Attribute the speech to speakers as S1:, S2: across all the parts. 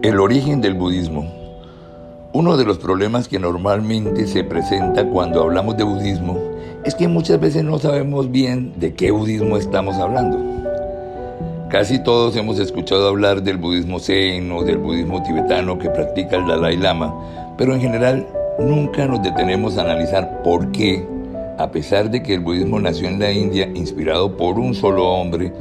S1: El origen del budismo. Uno de los problemas que normalmente se presenta cuando hablamos de budismo es que muchas veces no sabemos bien de qué budismo estamos hablando. Casi todos hemos escuchado hablar del budismo zen o del budismo tibetano que practica el Dalai Lama, pero en general nunca nos detenemos a analizar por qué, a pesar de que el budismo nació en la India inspirado por un solo hombre,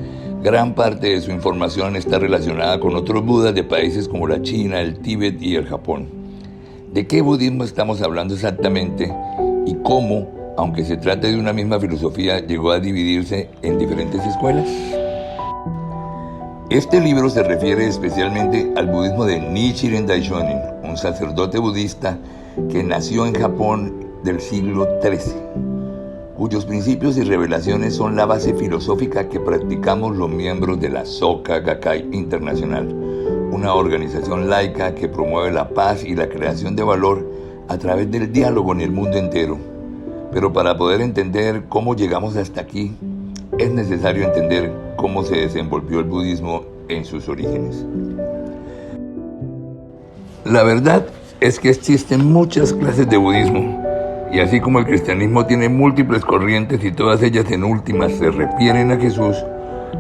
S1: gran parte de su información está relacionada con otros budas de países como la China, el Tíbet y el Japón. ¿De qué budismo estamos hablando exactamente y cómo, aunque se trate de una misma filosofía, llegó a dividirse en diferentes escuelas? Este libro se refiere especialmente al budismo de Nichiren Daishonin, un sacerdote budista que nació en Japón del siglo XIII, cuyos principios y revelaciones son la base filosófica que practicamos los miembros de la Soka Gakkai Internacional, una organización laica que promueve la paz y la creación de valor a través del diálogo en el mundo entero. Pero para poder entender cómo llegamos hasta aquí, es necesario entender cómo se desenvolvió el budismo en sus orígenes. La verdad es que existen muchas clases de budismo, y así como el cristianismo tiene múltiples corrientes y todas ellas en últimas se refieren a Jesús,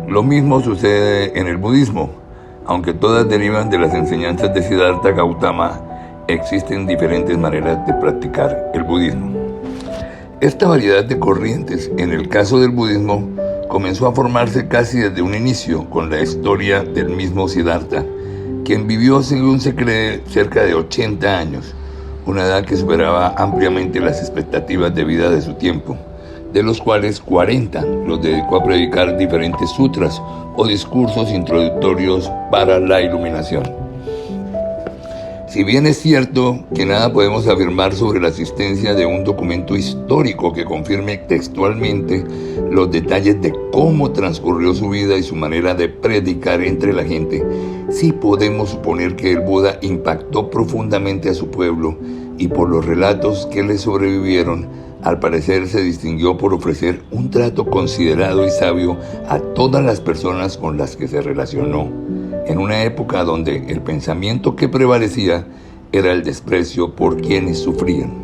S1: lo mismo sucede en el budismo. Aunque todas derivan de las enseñanzas de Siddhartha Gautama, existen diferentes maneras de practicar el budismo. Esta variedad de corrientes, en el caso del budismo, comenzó a formarse casi desde un inicio con la historia del mismo Siddhartha, quien vivió, según se cree, cerca de 80 años, una edad que superaba ampliamente las expectativas de vida de su tiempo, de los cuales 40 los dedicó a predicar diferentes sutras o discursos introductorios para la iluminación. Si bien es cierto que nada podemos afirmar sobre la existencia de un documento histórico que confirme textualmente los detalles de cómo transcurrió su vida y su manera de predicar entre la gente, sí podemos suponer que el Buda impactó profundamente a su pueblo y por los relatos que le sobrevivieron, al parecer se distinguió por ofrecer un trato considerado y sabio a todas las personas con las que se relacionó, en una época donde el pensamiento que prevalecía era el desprecio por quienes sufrían.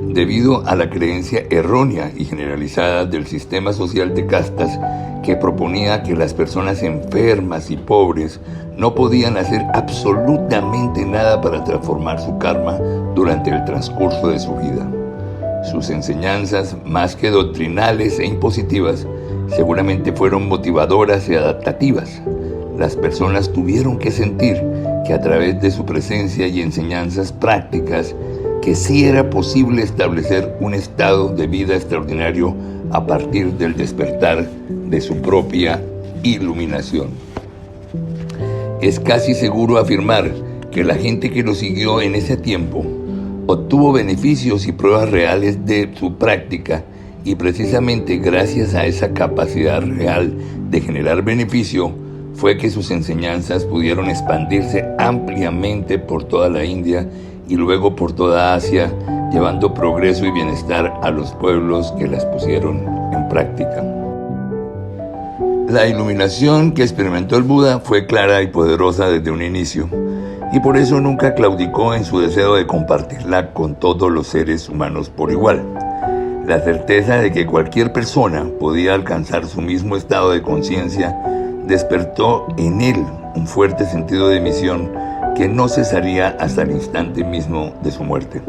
S1: Debido a la creencia errónea y generalizada del sistema social de castas que proponía que las personas enfermas y pobres no podían hacer absolutamente nada para transformar su karma durante el transcurso de su vida. Sus enseñanzas, más que doctrinales e impositivas, seguramente fueron motivadoras y adaptativas. Las personas tuvieron que sentir que a través de su presencia y enseñanzas prácticas, que sí era posible establecer un estado de vida extraordinario a partir del despertar de su propia iluminación. Es casi seguro afirmar que la gente que lo siguió en ese tiempo obtuvo beneficios y pruebas reales de su práctica, y precisamente gracias a esa capacidad real de generar beneficio fue que sus enseñanzas pudieron expandirse ampliamente por toda la India y luego por toda Asia, llevando progreso y bienestar a los pueblos que las pusieron en práctica. La iluminación que experimentó el Buda fue clara y poderosa desde un inicio, y por eso nunca claudicó en su deseo de compartirla con todos los seres humanos por igual. La certeza de que cualquier persona podía alcanzar su mismo estado de conciencia despertó en él un fuerte sentido de misión que no cesaría hasta el instante mismo de su muerte.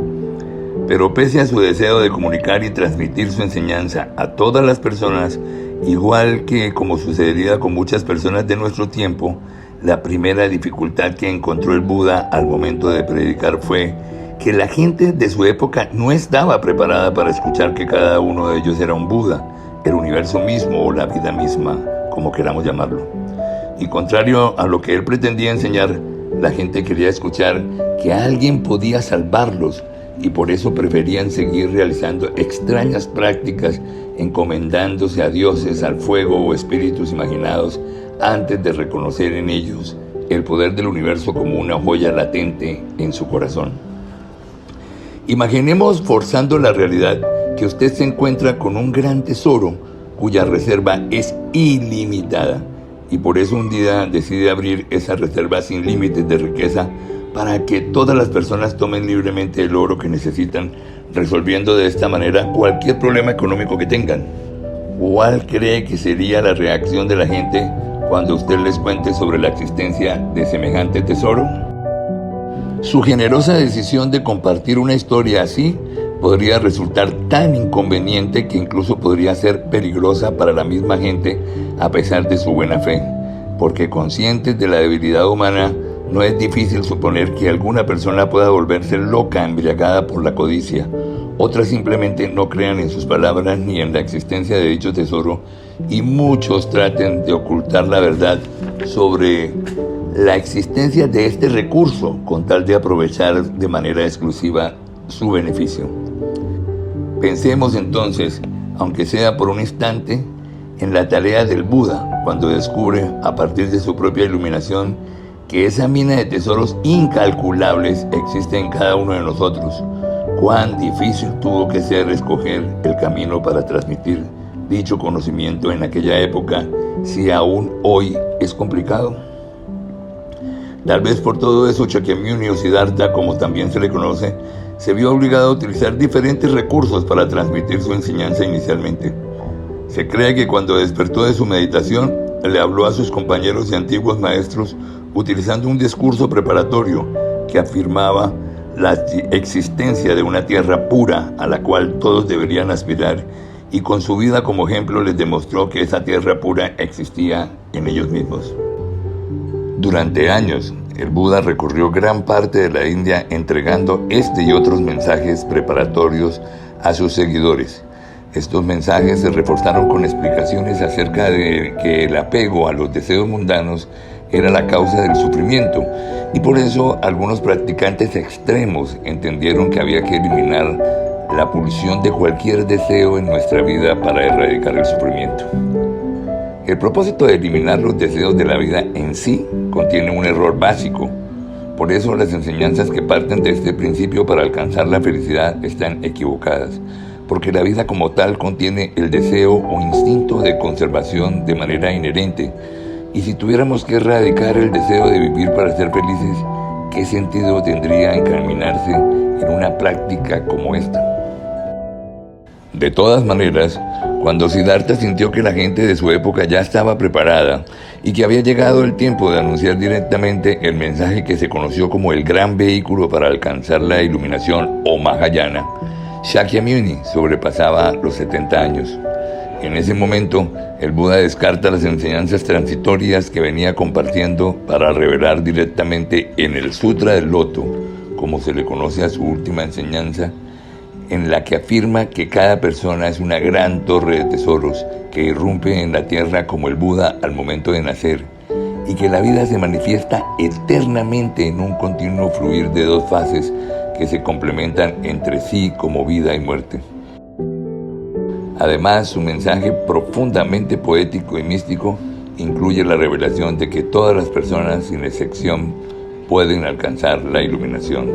S1: Pero pese a su deseo de comunicar y transmitir su enseñanza a todas las personas, igual que como sucedería con muchas personas de nuestro tiempo, la primera dificultad que encontró el Buda al momento de predicar fue que la gente de su época no estaba preparada para escuchar que cada uno de ellos era un Buda, el universo mismo o la vida misma, como queramos llamarlo. Y contrario a lo que él pretendía enseñar, la gente quería escuchar que alguien podía salvarlos y por eso preferían seguir realizando extrañas prácticas, encomendándose a dioses, al fuego o espíritus imaginados, antes de reconocer en ellos el poder del universo como una joya latente en su corazón. Imaginemos, forzando la realidad, que usted se encuentra con un gran tesoro cuya reserva es ilimitada y por eso un día decide abrir esa reserva sin límites de riqueza para que todas las personas tomen libremente el oro que necesitan, resolviendo de esta manera cualquier problema económico que tengan. ¿Cuál cree que sería la reacción de la gente cuando usted les cuente sobre la existencia de semejante tesoro? Su generosa decisión de compartir una historia así podría resultar tan inconveniente que incluso podría ser peligrosa para la misma gente a pesar de su buena fe, porque conscientes de la debilidad humana, no es difícil suponer que alguna persona pueda volverse loca, embriagada por la codicia. Otras simplemente no crean en sus palabras ni en la existencia de dicho tesoro, y muchos traten de ocultar la verdad sobre la existencia de este recurso con tal de aprovechar de manera exclusiva su beneficio. Pensemos entonces, aunque sea por un instante, en la tarea del Buda cuando descubre, a partir de su propia iluminación, que esa mina de tesoros incalculables existe en cada uno de nosotros. Cuán difícil tuvo que ser escoger el camino para transmitir dicho conocimiento en aquella época, si aún hoy es complicado. Tal vez por todo eso Shakyamuni o Siddhartha, como también se le conoce, se vio obligado a utilizar diferentes recursos para transmitir su enseñanza inicialmente. Se cree que cuando despertó de su meditación, le habló a sus compañeros y antiguos maestros utilizando un discurso preparatorio que afirmaba la existencia de una tierra pura a la cual todos deberían aspirar, y con su vida como ejemplo les demostró que esa tierra pura existía en ellos mismos. Durante años, el Buda recorrió gran parte de la India entregando este y otros mensajes preparatorios a sus seguidores. Estos mensajes se reforzaron con explicaciones acerca de que el apego a los deseos mundanos era la causa del sufrimiento, y por eso algunos practicantes extremos entendieron que había que eliminar la pulsión de cualquier deseo en nuestra vida para erradicar el sufrimiento. El propósito de eliminar los deseos de la vida en sí contiene un error básico. Por eso las enseñanzas que parten de este principio para alcanzar la felicidad están equivocadas, porque la vida como tal contiene el deseo o instinto de conservación de manera inherente. Y si tuviéramos que erradicar el deseo de vivir para ser felices, ¿qué sentido tendría encaminarse en una práctica como esta? De todas maneras, cuando Siddhartha sintió que la gente de su época ya estaba preparada y que había llegado el tiempo de anunciar directamente el mensaje que se conoció como el gran vehículo para alcanzar la iluminación o Mahayana, Shakyamuni sobrepasaba los 70 años. En ese momento, el Buda descarta las enseñanzas transitorias que venía compartiendo para revelar directamente en el Sutra del Loto, como se le conoce a su última enseñanza, en la que afirma que cada persona es una gran torre de tesoros que irrumpe en la tierra como el Buda al momento de nacer, y que la vida se manifiesta eternamente en un continuo fluir de dos fases que se complementan entre sí como vida y muerte. Además, su mensaje profundamente poético y místico incluye la revelación de que todas las personas, sin excepción, pueden alcanzar la iluminación.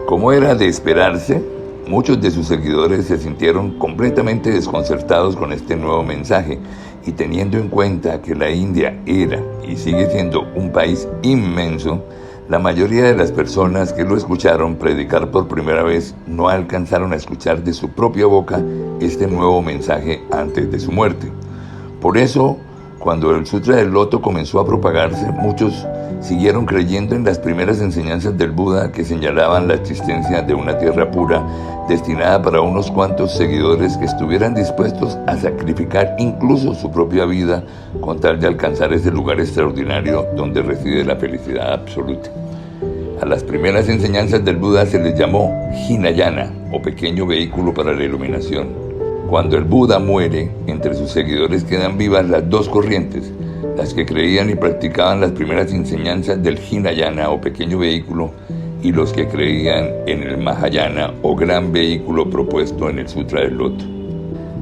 S1: Como era de esperarse, muchos de sus seguidores se sintieron completamente desconcertados con este nuevo mensaje, y teniendo en cuenta que la India era y sigue siendo un país inmenso, la mayoría de las personas que lo escucharon predicar por primera vez no alcanzaron a escuchar de su propia boca este nuevo mensaje antes de su muerte. Por eso, cuando el Sutra del Loto comenzó a propagarse, muchos siguieron creyendo en las primeras enseñanzas del Buda que señalaban la existencia de una tierra pura destinada para unos cuantos seguidores que estuvieran dispuestos a sacrificar incluso su propia vida con tal de alcanzar ese lugar extraordinario donde reside la felicidad absoluta. A las primeras enseñanzas del Buda se les llamó Hinayana, o pequeño vehículo para la iluminación. Cuando el Buda muere, entre sus seguidores quedan vivas las dos corrientes, las que creían y practicaban las primeras enseñanzas del Hinayana, o pequeño vehículo, y los que creían en el Mahayana, o gran vehículo propuesto en el Sutra del Loto.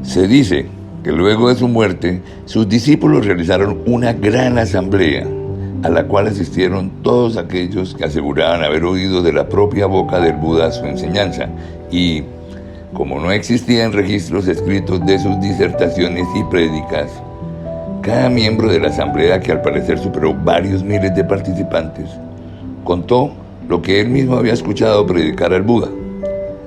S1: Se dice que luego de su muerte, sus discípulos realizaron una gran asamblea, a la cual asistieron todos aquellos que aseguraban haber oído de la propia boca del Buda su enseñanza, y como no existían registros escritos de sus disertaciones y prédicas, Cada miembro de la asamblea, que al parecer superó varios miles de participantes, contó lo que él mismo había escuchado predicar al Buda.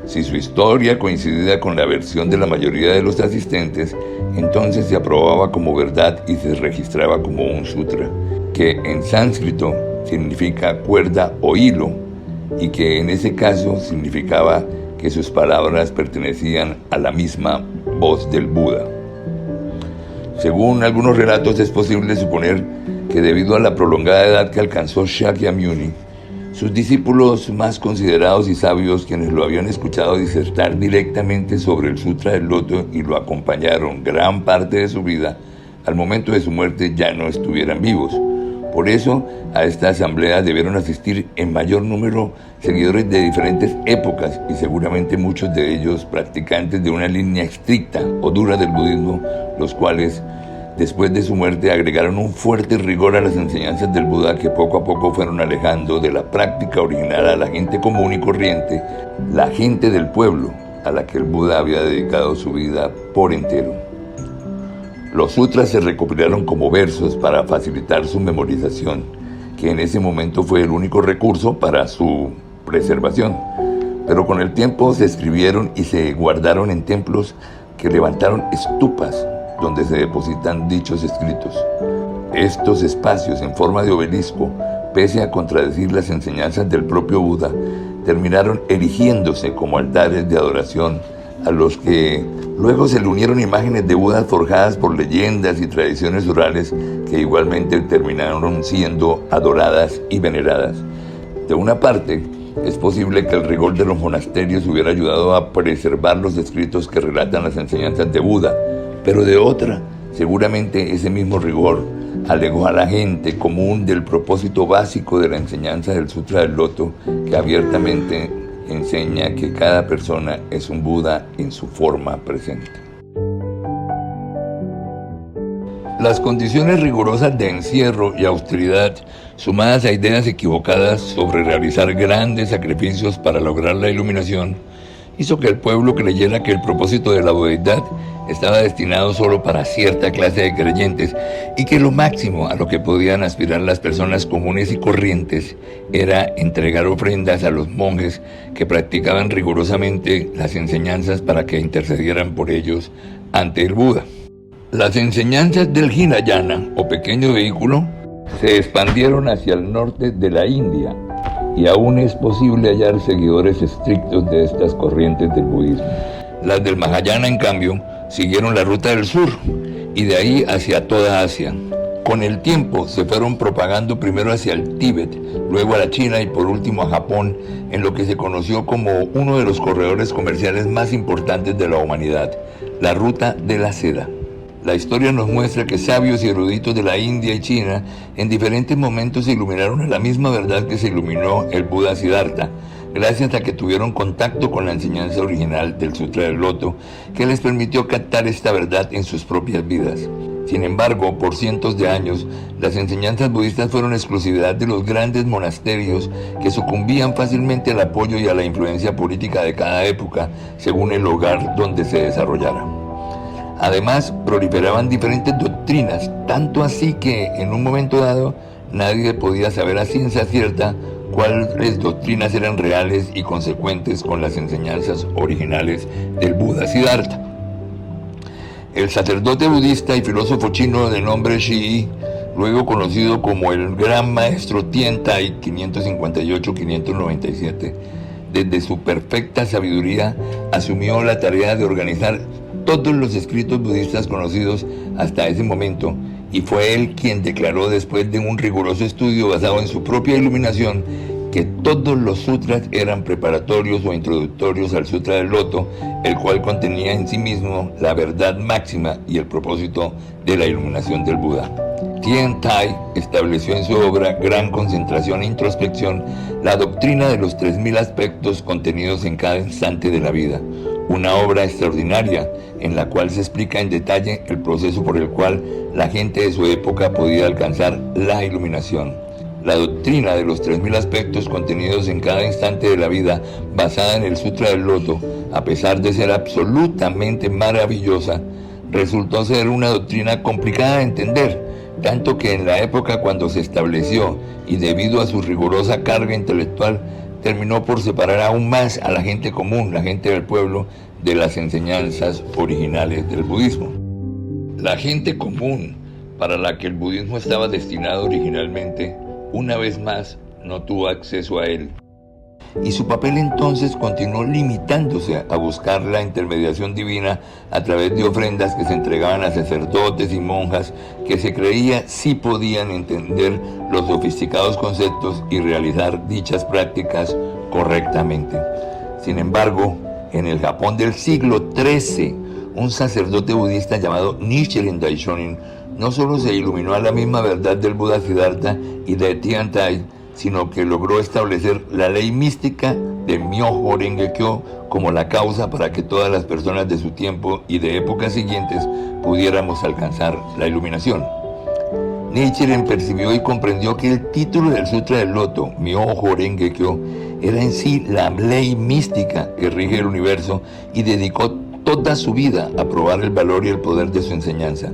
S1: Si su historia coincidía con la versión de la mayoría de los asistentes, entonces se aprobaba como verdad y se registraba como un sutra, que en sánscrito significa cuerda o hilo, y que en ese caso significaba que sus palabras pertenecían a la misma voz del Buda. Según algunos relatos, es posible suponer que debido a la prolongada edad que alcanzó Shakyamuni, sus discípulos más considerados y sabios, quienes lo habían escuchado disertar directamente sobre el Sutra del Loto y lo acompañaron gran parte de su vida, al momento de su muerte ya no estuvieran vivos. Por eso, a esta asamblea debieron asistir en mayor número seguidores de diferentes épocas y seguramente muchos de ellos practicantes de una línea estricta o dura del budismo, los cuales, después de su muerte, agregaron un fuerte rigor a las enseñanzas del Buda que poco a poco fueron alejando de la práctica original a la gente común y corriente, la gente del pueblo, a la que el Buda había dedicado su vida por entero. Los sutras se recopilaron como versos para facilitar su memorización, que en ese momento fue el único recurso para su preservación. Pero con el tiempo se escribieron y se guardaron en templos que levantaron estupas donde se depositan dichos escritos. Estos espacios en forma de obelisco, pese a contradecir las enseñanzas del propio Buda, terminaron erigiéndose como altares de adoración a los que luego se le unieron imágenes de Budas forjadas por leyendas y tradiciones orales que igualmente terminaron siendo adoradas y veneradas. De una parte, es posible que el rigor de los monasterios hubiera ayudado a preservar los escritos que relatan las enseñanzas de Buda, pero de otra, seguramente ese mismo rigor alejó a la gente común del propósito básico de la enseñanza del Sutra del Loto, que abiertamente enseña que cada persona es un Buda en su forma presente. Las condiciones rigurosas de encierro y austeridad, sumadas a ideas equivocadas sobre realizar grandes sacrificios para lograr la iluminación, hizo que el pueblo creyera que el propósito de la budeidad estaba destinado solo para cierta clase de creyentes y que lo máximo a lo que podían aspirar las personas comunes y corrientes era entregar ofrendas a los monjes que practicaban rigurosamente las enseñanzas para que intercedieran por ellos ante el Buda. Las enseñanzas del Hinayana, o pequeño vehículo, se expandieron hacia el norte de la India y aún es posible hallar seguidores estrictos de estas corrientes del budismo. Las del Mahayana, en cambio, siguieron la ruta del sur y de ahí hacia toda Asia. Con el tiempo se fueron propagando primero hacia el Tíbet, luego a la China y por último a Japón, en lo que se conoció como uno de los corredores comerciales más importantes de la humanidad, la ruta de la seda. La historia nos muestra que sabios y eruditos de la India y China en diferentes momentos se iluminaron a la misma verdad que se iluminó el Buda Siddhartha, gracias a que tuvieron contacto con la enseñanza original del Sutra del Loto, que les permitió captar esta verdad en sus propias vidas. Sin embargo, por cientos de años, las enseñanzas budistas fueron exclusividad de los grandes monasterios que sucumbían fácilmente al apoyo y a la influencia política de cada época, según el lugar donde se desarrollara. Además, proliferaban diferentes doctrinas, tanto así que en un momento dado nadie podía saber a ciencia cierta cuáles doctrinas eran reales y consecuentes con las enseñanzas originales del Buda Siddhartha. El sacerdote budista y filósofo chino de nombre Shi, luego conocido como el Gran Maestro Tiantai 558-597, desde su perfecta sabiduría asumió la tarea de organizar todos los escritos budistas conocidos hasta ese momento, y fue él quien declaró, después de un riguroso estudio basado en su propia iluminación, que todos los sutras eran preparatorios o introductorios al Sutra del Loto, el cual contenía en sí mismo la verdad máxima y el propósito de la iluminación del Buda. Tiantai estableció en su obra Gran Concentración e Introspección la doctrina de los 3000 aspectos contenidos en cada instante de la vida, una obra extraordinaria en la cual se explica en detalle el proceso por el cual la gente de su época podía alcanzar la iluminación. La doctrina de los 3000 aspectos contenidos en cada instante de la vida, basada en el Sutra del Loto, a pesar de ser absolutamente maravillosa, resultó ser una doctrina complicada de entender, tanto que en la época cuando se estableció y debido a su rigurosa carga intelectual, terminó por separar aún más a la gente común, la gente del pueblo, de las enseñanzas originales del budismo. La gente común, para la que el budismo estaba destinado originalmente, una vez más no tuvo acceso a él. Y su papel entonces continuó limitándose a buscar la intermediación divina a través de ofrendas que se entregaban a sacerdotes y monjas que se creía sí podían entender los sofisticados conceptos y realizar dichas prácticas correctamente. Sin embargo, en el Japón del siglo XIII, un sacerdote budista llamado Nichiren Daishonin no solo se iluminó a la misma verdad del Buda Siddhartha y de Tiantai, sino que logró establecer la ley mística de Myoho Renge Kyo como la causa para que todas las personas de su tiempo y de épocas siguientes pudiéramos alcanzar la iluminación. Nichiren percibió y comprendió que el título del Sutra del Loto, Myoho Renge Kyo, era en sí la ley mística que rige el universo y dedicó toda su vida a probar el valor y el poder de su enseñanza.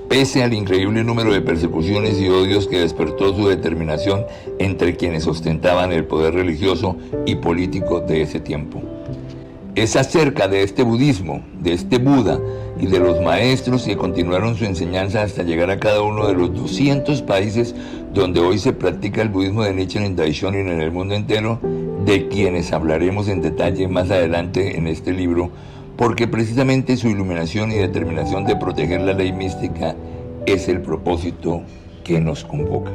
S1: Pese al increíble número de persecuciones y odios que despertó su determinación entre quienes ostentaban el poder religioso y político de ese tiempo. Es acerca de este budismo, de este Buda y de los maestros que continuaron su enseñanza hasta llegar a cada uno de los 200 países donde hoy se practica el budismo de Nichiren Daishonin en el mundo entero, de quienes hablaremos en detalle más adelante en este libro, porque precisamente su iluminación y determinación de proteger la ley mística es el propósito que nos convoca.